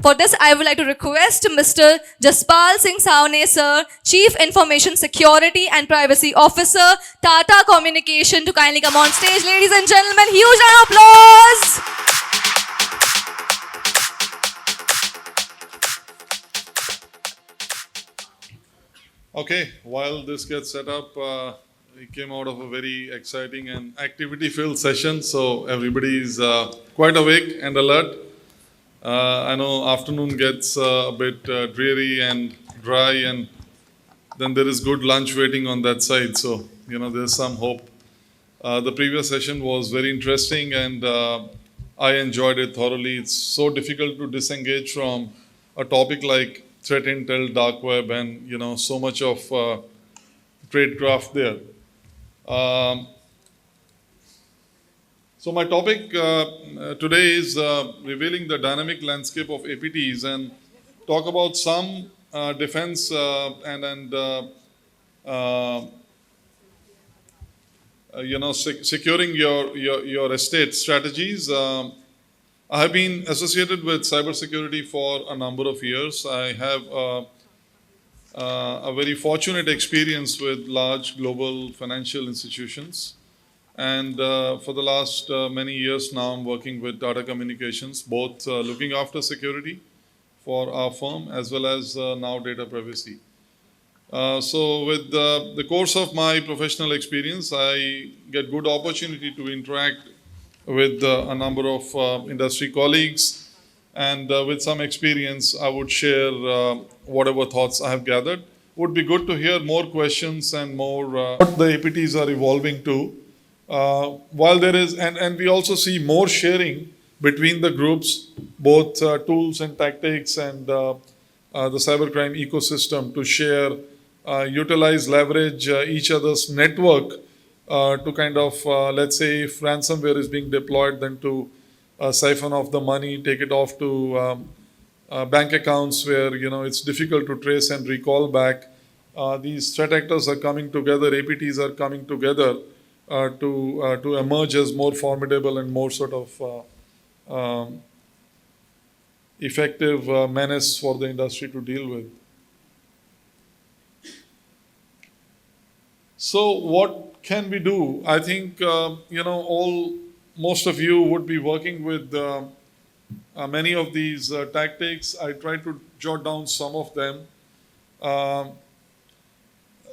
For this, I would like to request Mr. Jaspal Singh Sawhney, sir, Chief Information Security and Privacy Officer, Tata Communication, to kindly come on stage. Ladies and gentlemen, huge round of applause. Okay, while this gets set up, we came out of a very exciting and activity-filled session, so everybody is quite awake and alert. I know afternoon gets a bit dreary and dry, and then there is good lunch waiting on that side, so there's some hope. The previous session was very interesting, and I enjoyed it thoroughly. It's so difficult to disengage from a topic like threat intel, dark web, and so much of tradecraft there. So my topic today is revealing the dynamic landscape of APTs, and talk about some defense securing your estate strategies. I have been associated with cybersecurity for a number of years. I have a very fortunate experience with large global financial institutions. And for the last many years now, I'm working with Tata Communications, both looking after security for our firm as well as now data privacy. So with the course of my professional experience, I get good opportunity to interact with a number of industry colleagues, and with some experience, I would share whatever thoughts I have gathered. Would be good to hear more questions and more what the APTs are evolving to. While there is, and we also see more sharing between the groups, both tools and tactics, and the cybercrime ecosystem to share, utilize, leverage each other's network to kind of, let's say, if ransomware is being deployed, then to siphon off the money, take it off to bank accounts where it's difficult to trace and recall back. These threat actors are coming together, APTs are coming together to emerge as more formidable and more sort of effective menace for the industry to deal with. So what can we do? I think most of you would be working with many of these tactics. I tried to jot down some of them.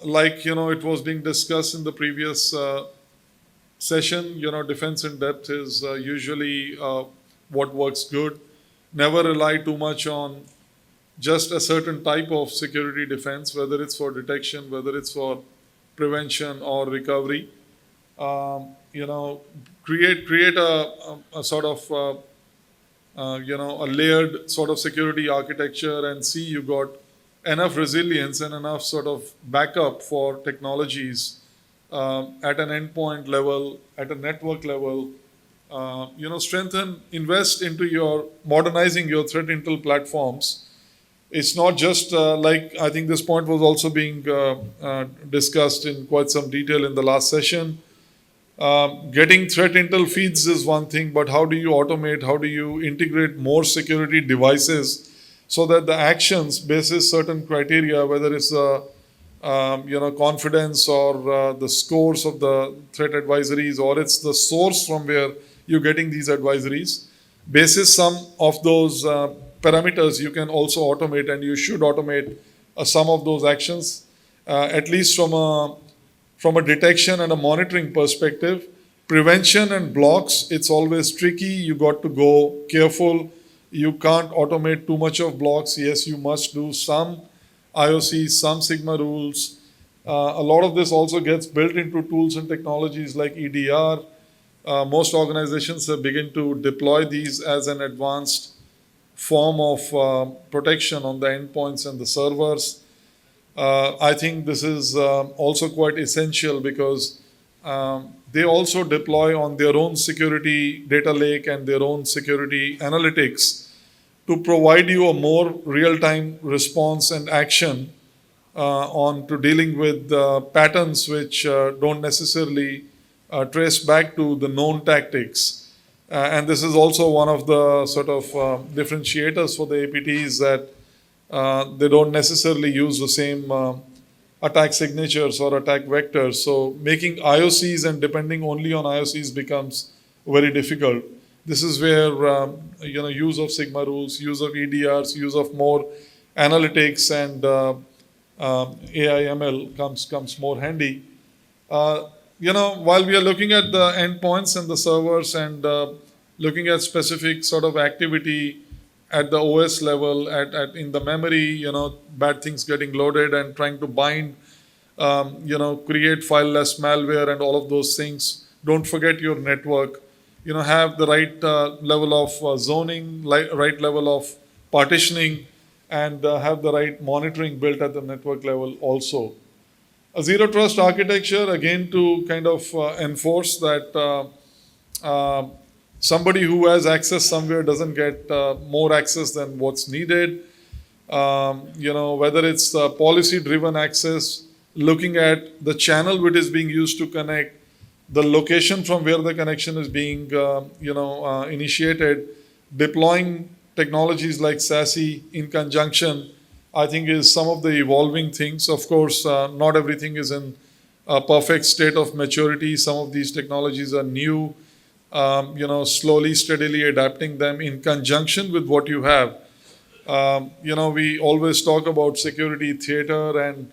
It was being discussed in the previous session, defense in depth is usually what works good. Never rely too much on just a certain type of security defense, whether it's for detection, whether it's for prevention or recovery. Create a sort of a layered sort of security architecture, and see you got enough resilience and enough sort of backup for technologies at an endpoint level, at a network level. Strengthen, invest into your modernizing your threat intel platforms. It's not just I think this point was also being discussed in quite some detail in the last session. Getting threat intel feeds is one thing, but how do you automate, how do you integrate more security devices so that the actions basis certain criteria, whether it's confidence or the scores of the threat advisories, or it's the source from where you're getting these advisories, basis some of those parameters you can also automate, and you should automate some of those actions, at least from a detection and a monitoring perspective. Prevention and blocks, it's always tricky. You got to go careful. You can't automate too much of blocks. Yes, you must do some IOC, some Sigma rules. A lot of this also gets built into tools and technologies like EDR. Most organizations have begun to deploy these as an advanced form of protection on the endpoints and the servers. I think this is also quite essential because they also deploy on their own security data lake and their own security analytics to provide you a more real-time response and action on to dealing with patterns which don't necessarily trace back to the known tactics. And this is also one of the sort of differentiators for the APTs, that they don't necessarily use the same attack signatures or attack vectors. So making IOCs and depending only on IOCs becomes very difficult. This is where use of Sigma rules, use of EDRs, use of more analytics and AI/ML comes more handy. While we are looking at the endpoints and the servers and looking at specific sort of activity at the OS level, in the memory, bad things getting loaded and trying to bind, create fileless malware and all of those things. Don't forget your network. Have the right level of zoning, right level of partitioning, and have the right monitoring built at the network level also. A zero trust architecture, again, to kind of enforce that somebody who has access somewhere doesn't get more access than what's needed. Whether it's policy-driven access, looking at the channel which is being used to connect, the location from where the connection is being initiated, deploying technologies like SASE in conjunction, I think is some of the evolving things. Of course, not everything is in a perfect state of maturity. Some of these technologies are new, slowly, steadily adapting them in conjunction with what you have. We always talk about security theater, and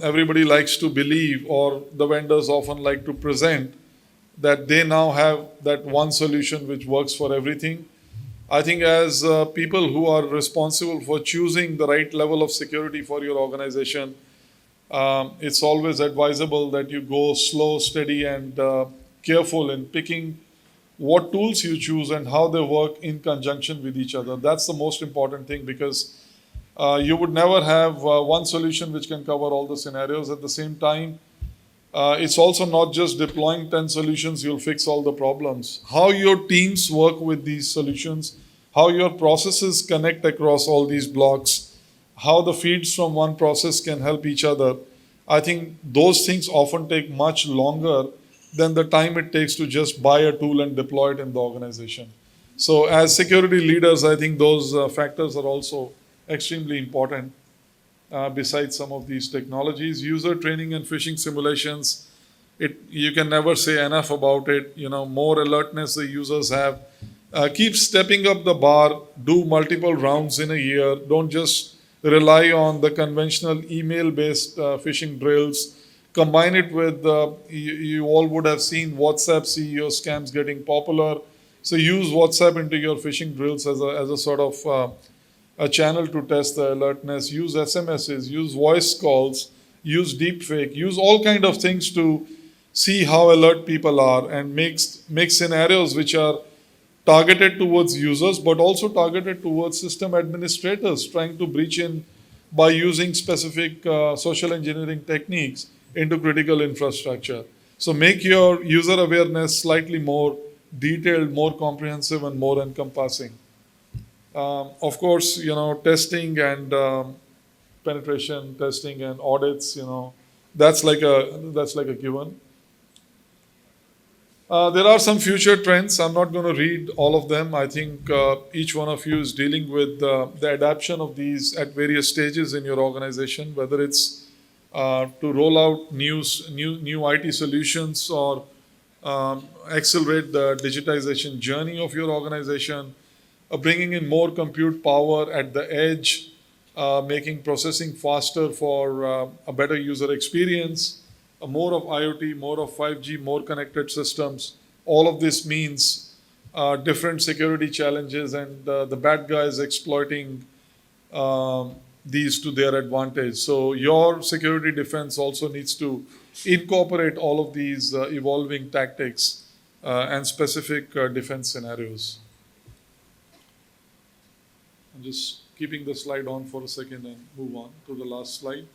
everybody likes to believe, or the vendors often like to present, that they now have that one solution which works for everything. I think as people who are responsible for choosing the right level of security for your organization, it's always advisable that you go slow, steady, and careful in picking what tools you choose and how they work in conjunction with each other. That's the most important thing, because you would never have one solution which can cover all the scenarios at the same time. It's also not just deploying 10 solutions, you'll fix all the problems. How your teams work with these solutions, how your processes connect across all these blocks, how the feeds from one process can help each other. I think those things often take much longer than the time it takes to just buy a tool and deploy it in the organization. So as security leaders, I think those factors are also extremely important. Besides some of these technologies, user training and phishing simulations, you can never say enough about it. More alertness the users have. Keep stepping up the bar, do multiple rounds in a year. Don't just rely on the conventional email-based phishing drills. Combine it with, you all would have seen WhatsApp CEO scams getting popular. So use WhatsApp into your phishing drills as a sort of a channel to test the alertness. Use SMSs, use voice calls, use deepfake, use all kind of things to see how alert people are, and make scenarios which are targeted towards users, but also targeted towards system administrators trying to breach in by using specific social engineering techniques into critical infrastructure. So make your user awareness slightly more detailed, more comprehensive, and more encompassing. Of course, testing and penetration testing and audits, that's like a given. There are some future trends. I'm not going to read all of them. I think each one of you is dealing with the adoption of these at various stages in your organization, whether it's to roll out new IT solutions or accelerate the digitization journey of your organization, bringing in more compute power at the edge, making processing faster for a better user experience, more of IoT, more of 5G, more connected systems. All of this means different security challenges, and the bad guys exploiting these to their advantage. So your security defense also needs to incorporate all of these evolving tactics and specific defense scenarios. I'm just keeping the slide on for a second and move on to the last slide.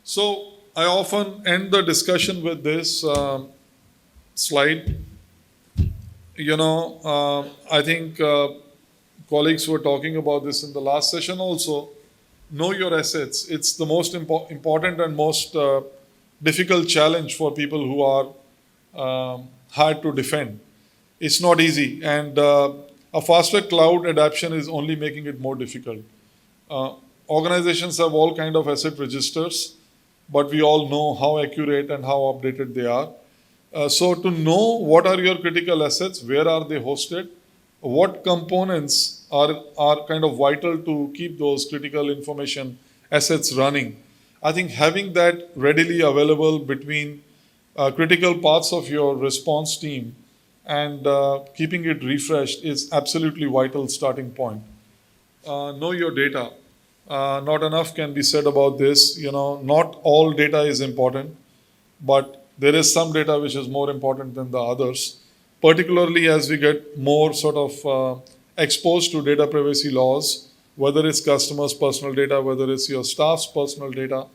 So I often end the discussion with this slide. I think colleagues were talking about this in the last session also. Know your assets. It's the most important and most difficult challenge for people who are hard to defend. It's not easy, and a faster cloud adoption is only making it more difficult. Organizations have all kind of asset registers, but we all know how accurate and how updated they are. So to know what are your critical assets, where are they hosted, what components are kind of vital to keep those critical information assets running. I think having that readily available between critical parts of your response team and keeping it refreshed is absolutely vital starting point. Know your data. Not enough can be said about this. Not all data is important, but there is some data which is more important than the others, particularly as we get more sort of exposed to data privacy laws, whether it's customers' personal data, whether it's your staff's personal data,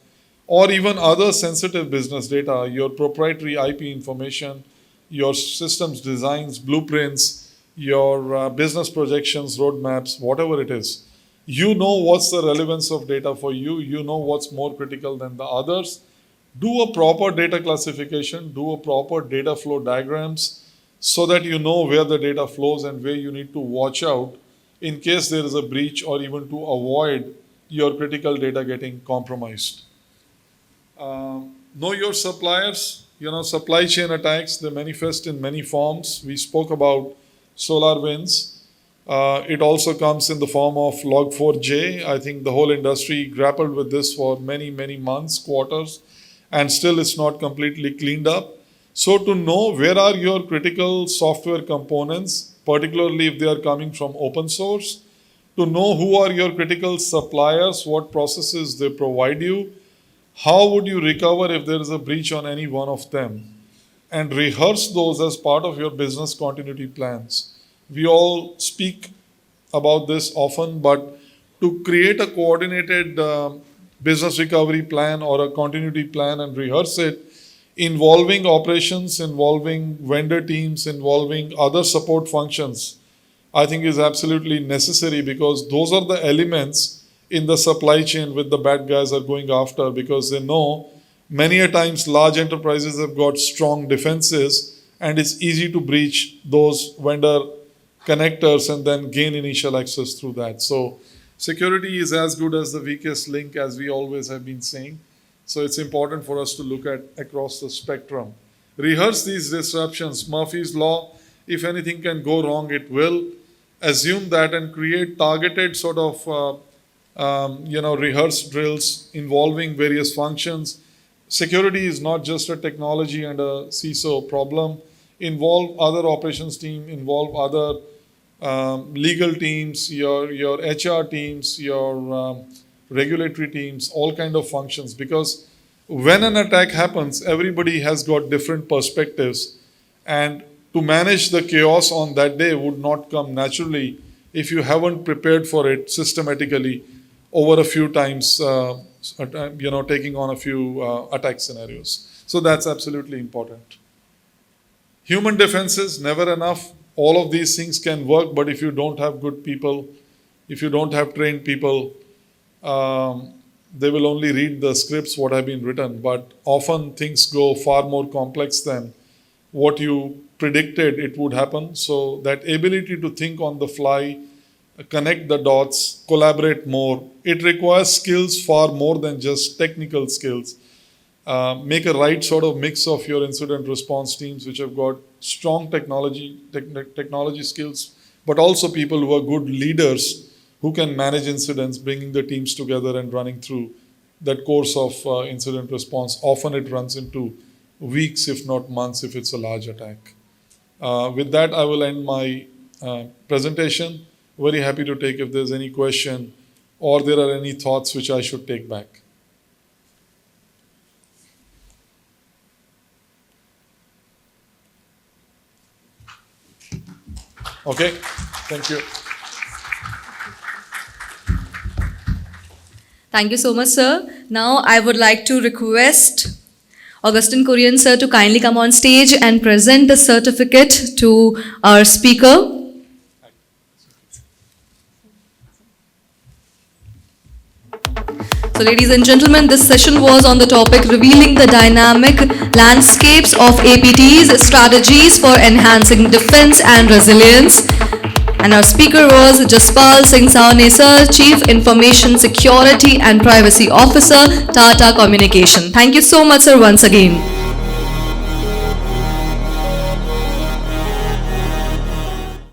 or even other sensitive business data, your proprietary IP information, your systems designs, blueprints, your business projections, roadmaps, whatever it is. You know what's the relevance of data for you. You know what's more critical than the others. Do a proper data classification, do a proper data flow diagrams so that you know where the data flows and where you need to watch out in case there is a breach or even to avoid your critical data getting compromised. Know your suppliers. Supply chain attacks, they manifest in many forms. We spoke about SolarWinds. It also comes in the form of Log4j. I think the whole industry grappled with this for many, many months, quarters, and still it's not completely cleaned up. So to know where are your critical software components, particularly if they are coming from open source, to know who are your critical suppliers, what processes they provide you, how would you recover if there is a breach on any one of them, and rehearse those as part of your business continuity plans. We all speak about this often, but to create a coordinated business recovery plan or a continuity plan and rehearse it, involving operations, involving vendor teams, involving other support functions, I think is absolutely necessary, because those are the elements in the supply chain which the bad guys are going after, because they know many a times large enterprises have got strong defenses and it's easy to breach those vendor connectors and then gain initial access through that. So security is as good as the weakest link, as we always have been saying. So it's important for us to look at across the spectrum. Rehearse these disruptions. Murphy's Law, if anything can go wrong, it will. Assume that and create targeted sort of rehearse drills involving various functions. Security is not just a technology and a CISO problem. Involve other operations team, involve other legal teams, your HR teams, your regulatory teams, all kind of functions. Because when an attack happens, everybody has got different perspectives, and to manage the chaos on that day would not come naturally if you haven't prepared for it systematically over a few times, taking on a few attack scenarios. So that's absolutely important. Human defenses, never enough. All of these things can work, but if you don't have good people, if you don't have trained people, they will only read the scripts what have been written. But often things go far more complex than what you predicted it would happen. So that ability to think on the fly, connect the dots, collaborate more. It requires skills far more than just technical skills. Make a right sort of mix of your incident response teams, which have got strong technology skills, but also people who are good leaders who can manage incidents, bringing the teams together and running through that course of incident response. Often it runs into weeks, if not months, if it's a large attack. With that, I will end my presentation. Very happy to take if there's any question or there are any thoughts which I should take back. Okay, thank you. Thank you so much, sir. Now I would like to request Augustine Kurian sir to kindly come on stage and present the certificate to our speaker. So ladies and gentlemen, this session was on the topic revealing the dynamic landscapes of APTs, strategies for enhancing defense and resilience. And our speaker was Jaspal Singh Sawhney sir, Chief Information Security and Privacy Officer, Tata Communication. Thank you so much sir once again.